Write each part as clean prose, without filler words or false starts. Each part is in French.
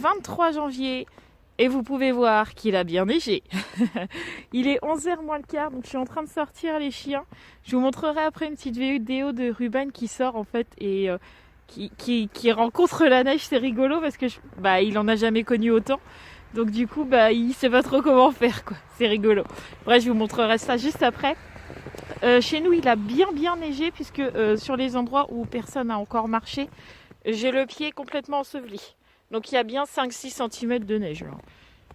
23 janvier et vous pouvez voir qu'il a bien neigé. Il est 11h moins le quart, donc je suis en train de sortir les chiens. Je vous montrerai après une petite vidéo de Ruben qui sort en fait et qui rencontre la neige. C'est rigolo parce que il en a jamais connu autant. Donc du coup, il sait pas trop comment faire, quoi. C'est rigolo. Bref, je vous montrerai ça juste après. Chez nous, il a bien neigé puisque sur les endroits où personne n'a encore marché, j'ai le pied complètement enseveli. Donc il y a bien 5-6 cm de neige, là,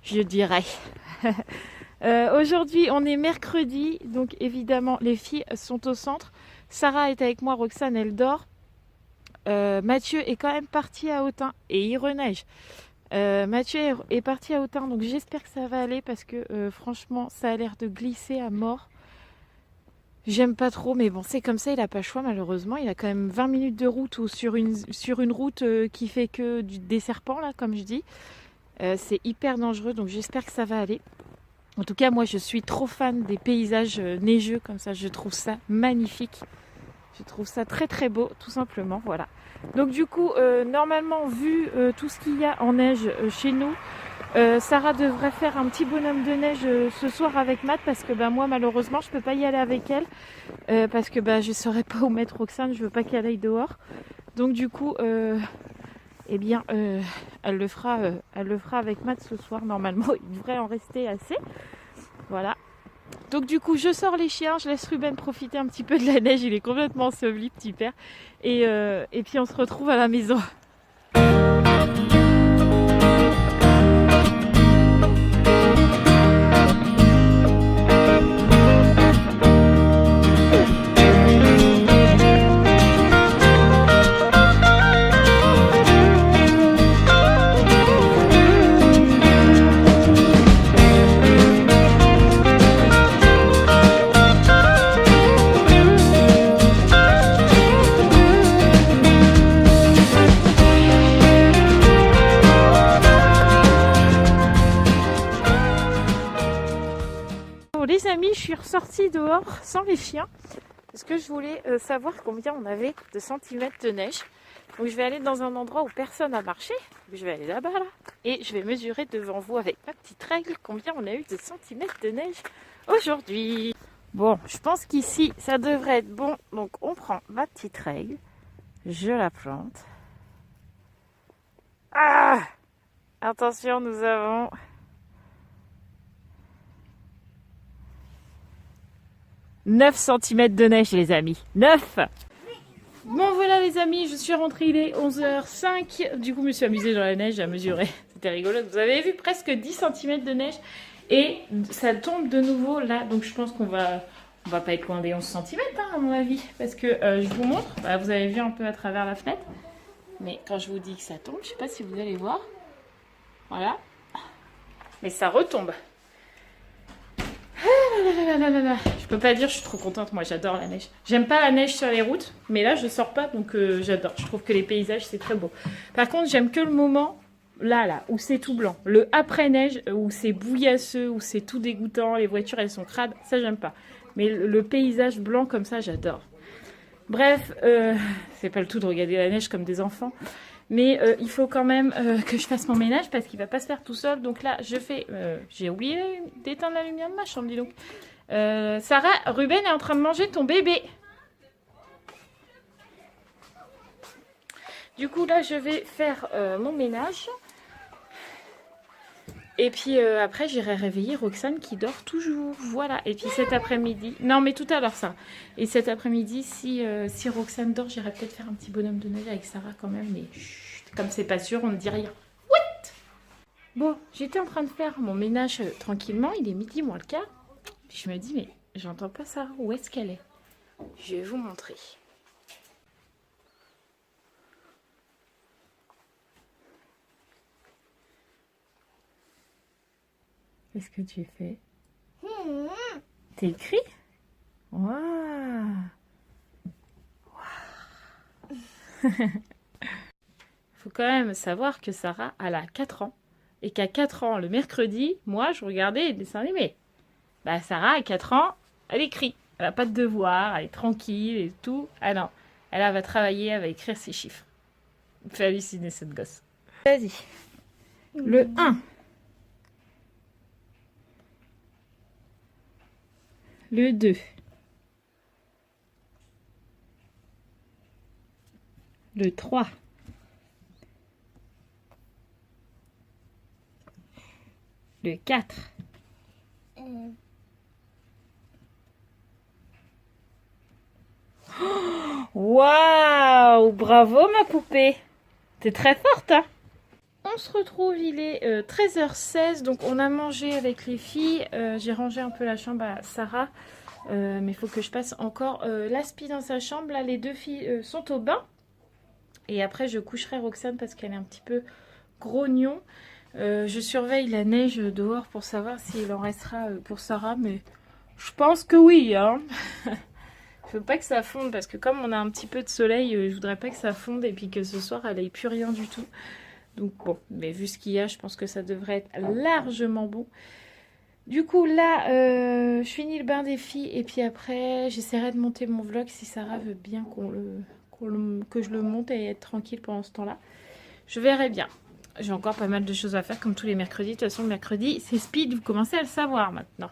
je dirais. Aujourd'hui, on est mercredi, donc évidemment, les filles sont au centre. Sarah est avec moi, Roxane, elle dort. Mathieu est quand même parti à Autun et il reneige. Mathieu est parti à Autun, donc j'espère que ça va aller parce que franchement, ça a l'air de glisser à mort. J'aime pas trop, mais bon, c'est comme ça, il a pas le choix malheureusement. Il a quand même 20 minutes de route ou sur une route qui fait que des serpents, là, comme je dis. C'est hyper dangereux, donc j'espère que ça va aller. En tout cas, moi, je suis trop fan des paysages neigeux comme ça. Je trouve ça magnifique. Je trouve ça très très beau, tout simplement, voilà. Donc du coup, normalement, vu tout ce qu'il y a en neige chez nous, Sarah devrait faire un petit bonhomme de neige ce soir avec Matt parce que moi malheureusement je peux pas y aller avec elle parce que je saurais pas où mettre Roxane, je veux pas qu'elle aille dehors. Donc du coup elle le fera avec Matt ce soir normalement, il devrait en rester assez. Voilà. Donc du coup je sors les chiens, je laisse Ruben profiter un petit peu de la neige, il est complètement enseveli petit père et puis on se retrouve à la maison. Les amis, je suis ressortie dehors sans les chiens parce que je voulais savoir combien on avait de centimètres de neige. Donc je vais aller dans un endroit où personne n'a marché. Je vais aller là-bas là et je vais mesurer devant vous avec ma petite règle combien on a eu de centimètres de neige aujourd'hui. Bon, je pense qu'ici ça devrait être bon. Donc on prend ma petite règle, je la plante. Ah! Attention, nous avons 9 cm de neige les amis, 9. Bon voilà les amis, je suis rentrée, il est 11h05. Du coup je me suis amusée dans la neige à mesurer, c'était rigolo. Vous avez vu presque 10 cm de neige et ça tombe de nouveau là. Donc je pense qu'on va pas être loin des 11 cm à mon avis. Parce que je vous montre, vous avez vu un peu à travers la fenêtre. Mais quand je vous dis que ça tombe, je sais pas si vous allez voir. Voilà. Mais ça retombe. Je peux pas dire, je suis trop contente, moi j'adore la neige. J'aime pas la neige sur les routes, mais là je sors pas donc j'adore. Je trouve que les paysages c'est très beau. Par contre j'aime que le moment là où c'est tout blanc. Le après neige où c'est bouillasseux, où c'est tout dégoûtant, les voitures elles sont crades, ça j'aime pas. Mais le paysage blanc comme ça j'adore. Bref, c'est pas le tout de regarder la neige comme des enfants. Mais il faut quand même que je fasse mon ménage parce qu'il va pas se faire tout seul. Donc là, je fais... j'ai oublié d'éteindre la lumière de ma chambre, dis donc. Sarah, Ruben est en train de manger ton bébé. Du coup, là, je vais faire mon ménage. Et puis après, j'irai réveiller Roxane qui dort toujours. Voilà. Et puis cet après-midi... Non, mais tout à l'heure, ça. Et cet après-midi, si Roxane dort, j'irai peut-être faire un petit bonhomme de neige avec Sarah quand même. Mais chut, comme c'est pas sûr, on ne dit rien. What? Bon, j'étais en train de faire mon ménage tranquillement. Il est midi moins le quart. Puis je me dis, mais j'entends pas Sarah. Où est-ce qu'elle est? Je vais vous montrer. Qu'est-ce que tu fais? T'écris? Waouh! Faut quand même savoir que Sarah, elle a 4 ans. Et qu'à 4 ans, le mercredi, moi, je regardais les dessins animés. Sarah, à 4 ans, elle écrit. Elle n'a pas de devoir, elle est tranquille et tout. Ah non, elle va travailler, elle va écrire ses chiffres. Me fait halluciner cette gosse. Vas-y. Le 1. Le 2. Le 3. Le 4. Waouh! Bravo ma poupée! T'es très forte, hein? On se retrouve, il est 13h16, donc on a mangé avec les filles. J'ai rangé un peu la chambre à Sarah, mais il faut que je passe encore l'aspi dans sa chambre. Là, les deux filles sont au bain. Et après, je coucherai Roxane parce qu'elle est un petit peu grognon. Je surveille la neige dehors pour savoir s'il en restera pour Sarah, mais je pense que oui, hein. Je veux pas que ça fonde parce que comme on a un petit peu de soleil, je voudrais pas que ça fonde et puis que ce soir, elle ait plus rien du tout. Donc bon, mais vu ce qu'il y a, je pense que ça devrait être largement bon. Du coup, là, je finis le bain des filles et puis après, j'essaierai de monter mon vlog si Sarah veut bien que je le monte et être tranquille pendant ce temps-là. Je verrai bien. J'ai encore pas mal de choses à faire comme tous les mercredis. De toute façon, le mercredi, c'est speed, vous commencez à le savoir maintenant.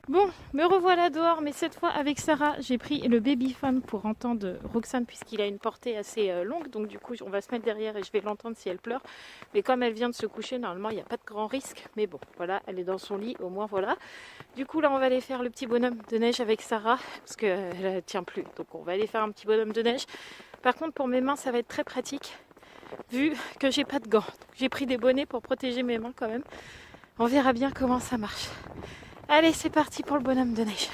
Bon, me revoilà dehors, mais cette fois avec Sarah, j'ai pris le babyphone pour entendre Roxane puisqu'il a une portée assez longue. Donc du coup, on va se mettre derrière et je vais l'entendre si elle pleure. Mais comme elle vient de se coucher, normalement, il n'y a pas de grand risque. Mais bon, voilà, elle est dans son lit, au moins voilà. Du coup, là, on va aller faire le petit bonhomme de neige avec Sarah parce qu'elle ne tient plus. Donc on va aller faire un petit bonhomme de neige. Par contre, pour mes mains, ça va être très pratique vu que j'ai pas de gants. J'ai pris des bonnets pour protéger mes mains quand même. On verra bien comment ça marche. Allez, c'est parti pour le bonhomme de neige.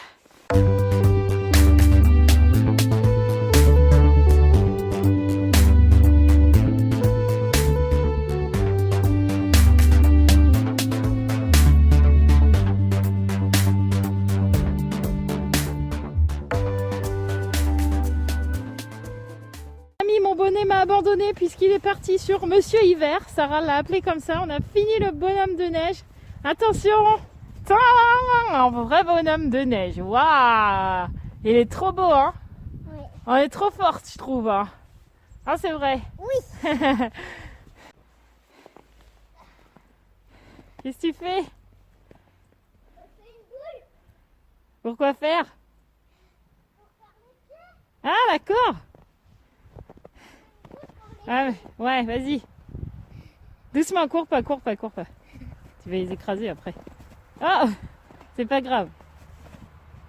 Mon bonnet m'a abandonné puisqu'il est parti sur Monsieur Hiver. Sarah l'a appelé comme ça. On a fini le bonhomme de neige. Attention! Un vrai bonhomme de neige. Waouh! Il est trop beau, hein? Oui. On est trop forte, je trouve. Hein? Ah, c'est vrai? Oui. Qu'est-ce que tu fais? Pourquoi faire? Ah, d'accord. Ah, ouais, vas-y. Doucement, cours pas. Tu vas les écraser après. Oh, c'est pas grave.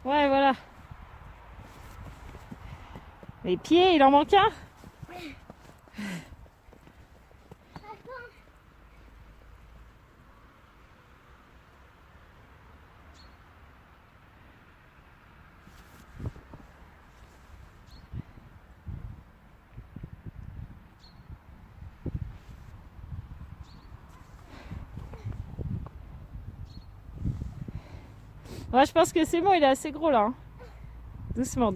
Ouais, voilà. Les pieds, il en manque un? Ouais, je pense que c'est bon, il est assez gros là. Hein. Doucement.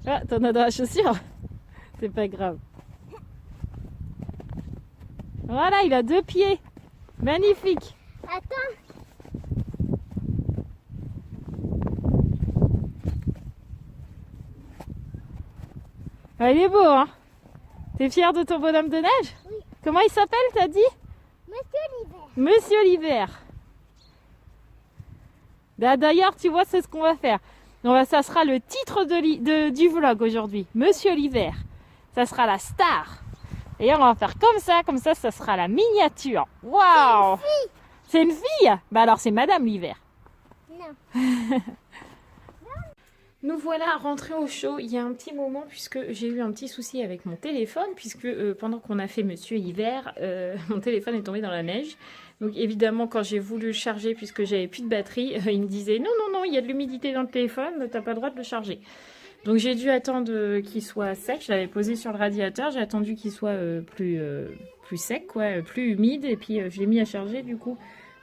Ah, t'en as dans la chaussure? C'est pas grave. Voilà, il a 2 pieds. Magnifique. Attends. Ah, il est beau, hein? T'es fier de ton bonhomme de neige? Oui. Comment il s'appelle, t'as dit? Monsieur l'hiver. Monsieur l'hiver. D'ailleurs, tu vois, c'est ce qu'on va faire. Ça sera le titre du vlog aujourd'hui. Monsieur l'hiver. Ça sera la star. Et on va faire comme ça, ça sera la miniature. Waouh! C'est une fille? Bah alors c'est Madame l'hiver. Non. Nous voilà rentrés au show il y a un petit moment puisque j'ai eu un petit souci avec mon téléphone puisque pendant qu'on a fait Monsieur Hiver, mon téléphone est tombé dans la neige. Donc évidemment quand j'ai voulu le charger puisque j'avais plus de batterie, il me disait non, il y a de l'humidité dans le téléphone, t'as pas le droit de le charger. Donc j'ai dû attendre qu'il soit sec, je l'avais posé sur le radiateur, j'ai attendu qu'il soit plus sec, quoi, plus humide et puis je l'ai mis à charger du coup.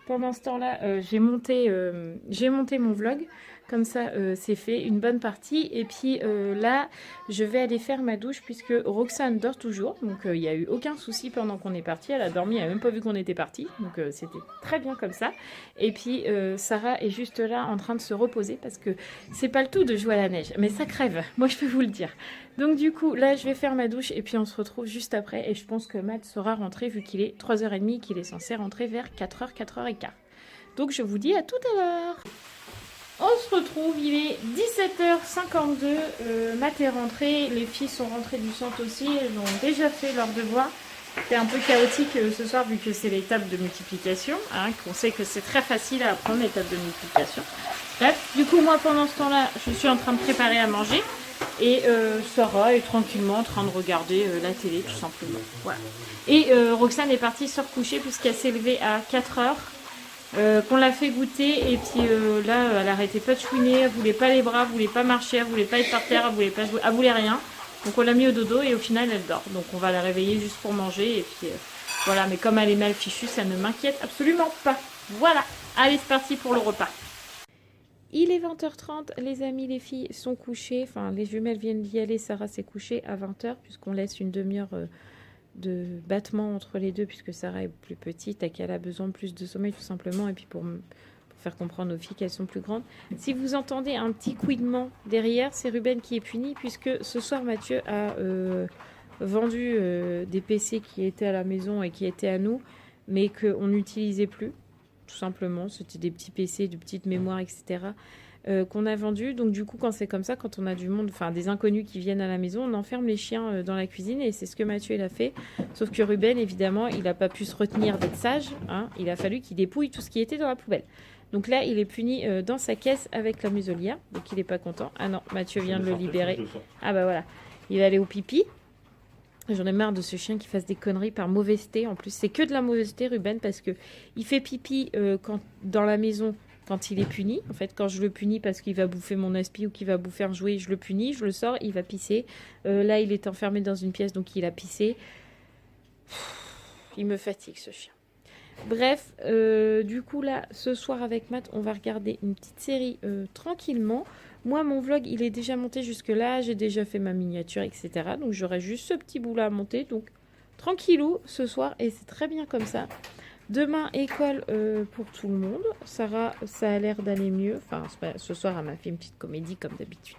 Pendant ce temps-là, j'ai monté mon vlog. Comme ça, c'est fait, une bonne partie. Et puis là, je vais aller faire ma douche puisque Roxane dort toujours. Donc il n'y a eu aucun souci pendant qu'on est parti. Elle a dormi, elle n'a même pas vu qu'on était parti. Donc c'était très bien comme ça. Et puis Sarah est juste là en train de se reposer parce que c'est pas le tout de jouer à la neige. Mais ça crève, moi je peux vous le dire. Donc du coup, là je vais faire ma douche et puis on se retrouve juste après. Et je pense que Matt sera rentré vu qu'il est 3h30 qu'il est censé rentrer vers 4h, 4h15. Donc je vous dis à tout à l'heure. On se retrouve, il est 17h52, Matt est rentré, les filles sont rentrées du centre aussi, elles ont déjà fait leurs devoirs. C'est un peu chaotique ce soir vu que c'est les tables de multiplication, hein, qu'on sait que c'est très facile à apprendre les tables de multiplication. Bref, du coup moi pendant ce temps-là, je suis en train de préparer à manger et Sarah est tranquillement en train de regarder la télé tout simplement. Voilà. Et Roxane est partie se recoucher puisqu'elle s'est levée à 4h. Qu'on l'a fait goûter et puis là elle arrêtait pas de chouiner, elle voulait pas les bras, elle voulait pas marcher, elle voulait pas être par terre, elle voulait pas jouer, elle voulait rien. Donc on l'a mis au dodo et au final elle dort. Donc on va la réveiller juste pour manger et puis voilà, mais comme elle est mal fichue, ça ne m'inquiète absolument pas. Voilà, allez c'est parti pour le repas. Il est 20h30, les amis, les filles sont couchées, enfin les jumelles viennent d'y aller, Sarah s'est couchée à 20h puisqu'on laisse une demi-heure de battement entre les deux puisque Sarah est plus petite et qu'elle a besoin de plus de sommeil tout simplement et puis pour faire comprendre aux filles qu'elles sont plus grandes. Si vous entendez un petit couinement derrière, c'est Ruben qui est puni puisque ce soir Mathieu a vendu des PC qui étaient à la maison et qui étaient à nous mais qu'on n'utilisait plus tout simplement. C'était des petits PC, de petites mémoires, etc. Qu'on a vendu. Donc du coup, quand c'est comme ça, quand on a du monde, enfin des inconnus qui viennent à la maison, on enferme les chiens dans la cuisine et c'est ce que Mathieu il a fait. Sauf que Ruben, évidemment, il n'a pas pu se retenir d'être sage. Hein. Il a fallu qu'il dépouille tout ce qui était dans la poubelle. Donc là, il est puni dans sa caisse avec la muselière. Donc il n'est pas content. Ah non, Mathieu vient de le libérer. Ah bah voilà, il va aller au pipi. J'en ai marre de ce chien qui fasse des conneries par mauvaiseté. En plus, c'est que de la mauvaiseté, Ruben, parce que il fait pipi dans la maison quand il est puni. En fait, quand je le punis parce qu'il va bouffer mon aspi ou qu'il va bouffer un jouet, je le punis, je le sors, il va pisser. Là, il est enfermé dans une pièce, donc il a pissé. Il me fatigue, ce chien. Bref, du coup, là, ce soir avec Matt, on va regarder une petite série tranquillement. Moi, mon vlog, il est déjà monté jusque-là. J'ai déjà fait ma miniature, etc. Donc, j'aurai juste ce petit bout-là à monter. Donc, tranquillou ce soir. Et c'est très bien comme ça. Demain, école pour tout le monde. Sarah, ça a l'air d'aller mieux. Enfin, ce soir, elle m'a fait une petite comédie comme d'habitude.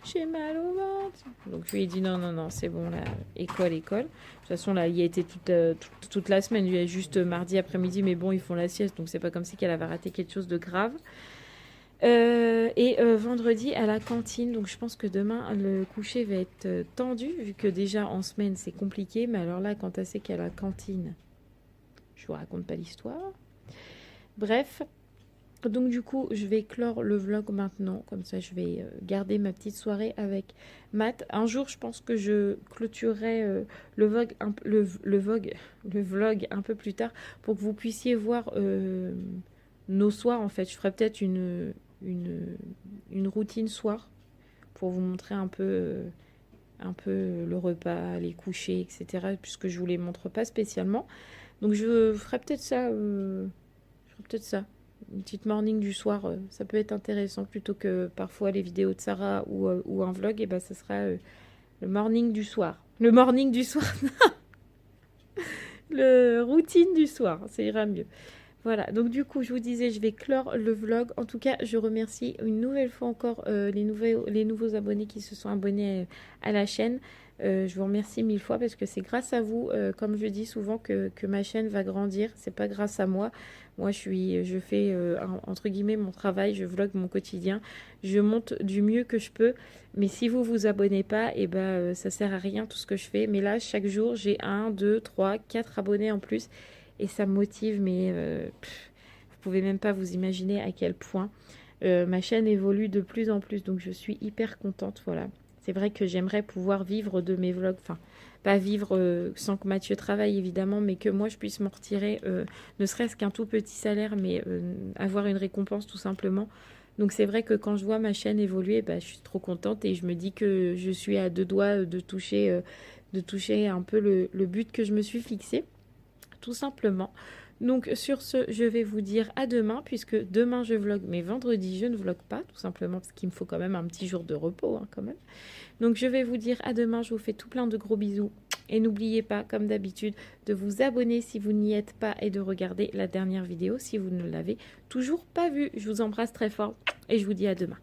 J'ai mal au ventre. Donc, je lui ai dit non, c'est bon, là, école. De toute façon, là, il y a été toute la semaine. Il y a juste mardi après-midi, mais bon, ils font la sieste. Donc, c'est pas comme si qu'elle avait raté quelque chose de grave. Et vendredi à la cantine, donc je pense que demain le coucher va être tendu vu que déjà en semaine c'est compliqué, mais alors là quand elle sait qu'à la cantine, je vous raconte pas l'histoire. Bref, donc du coup je vais clore le vlog maintenant, comme ça je vais garder ma petite soirée avec Matt. Un jour je pense que je clôturerai le vlog un peu plus tard pour que vous puissiez voir nos soirs en fait. Je ferai peut-être une routine soir pour vous montrer un peu le repas, les couchers, etc. Puisque je vous les montre pas spécialement. Donc je ferai peut-être ça. Une petite morning du soir, ça peut être intéressant plutôt que parfois les vidéos de Sarah ou un vlog. Et ben ça sera le morning du soir. Le morning du soir. Le routine du soir, ça ira mieux. Voilà, donc du coup, je vous disais, je vais clore le vlog. En tout cas, je remercie une nouvelle fois encore les nouveaux abonnés qui se sont abonnés à la chaîne. Je vous remercie 1000 fois parce que c'est grâce à vous, comme je dis souvent, que ma chaîne va grandir. C'est pas grâce à moi. Moi, je fais, entre guillemets, mon travail. Je vlog mon quotidien. Je monte du mieux que je peux. Mais si vous vous abonnez pas, et ben, ça sert à rien tout ce que je fais. Mais là, chaque jour, j'ai 1, 2, 3, 4 abonnés en plus. Et ça me motive, mais vous pouvez même pas vous imaginer à quel point ma chaîne évolue de plus en plus. Donc je suis hyper contente, voilà. C'est vrai que j'aimerais pouvoir vivre de mes vlogs, enfin pas vivre sans que Mathieu travaille évidemment, mais que moi je puisse m'en retirer, ne serait-ce qu'un tout petit salaire, mais avoir une récompense tout simplement. Donc c'est vrai que quand je vois ma chaîne évoluer, bah, je suis trop contente et je me dis que je suis à 2 doigts de toucher un peu le but que je me suis fixé. Tout simplement. Donc sur ce, je vais vous dire à demain, puisque demain je vlog, mais vendredi je ne vlog pas, tout simplement parce qu'il me faut quand même un petit jour de repos, hein, quand même. Donc je vais vous dire à demain, je vous fais tout plein de gros bisous. Et n'oubliez pas, comme d'habitude, de vous abonner si vous n'y êtes pas et de regarder la dernière vidéo si vous ne l'avez toujours pas vue. Je vous embrasse très fort et je vous dis à demain.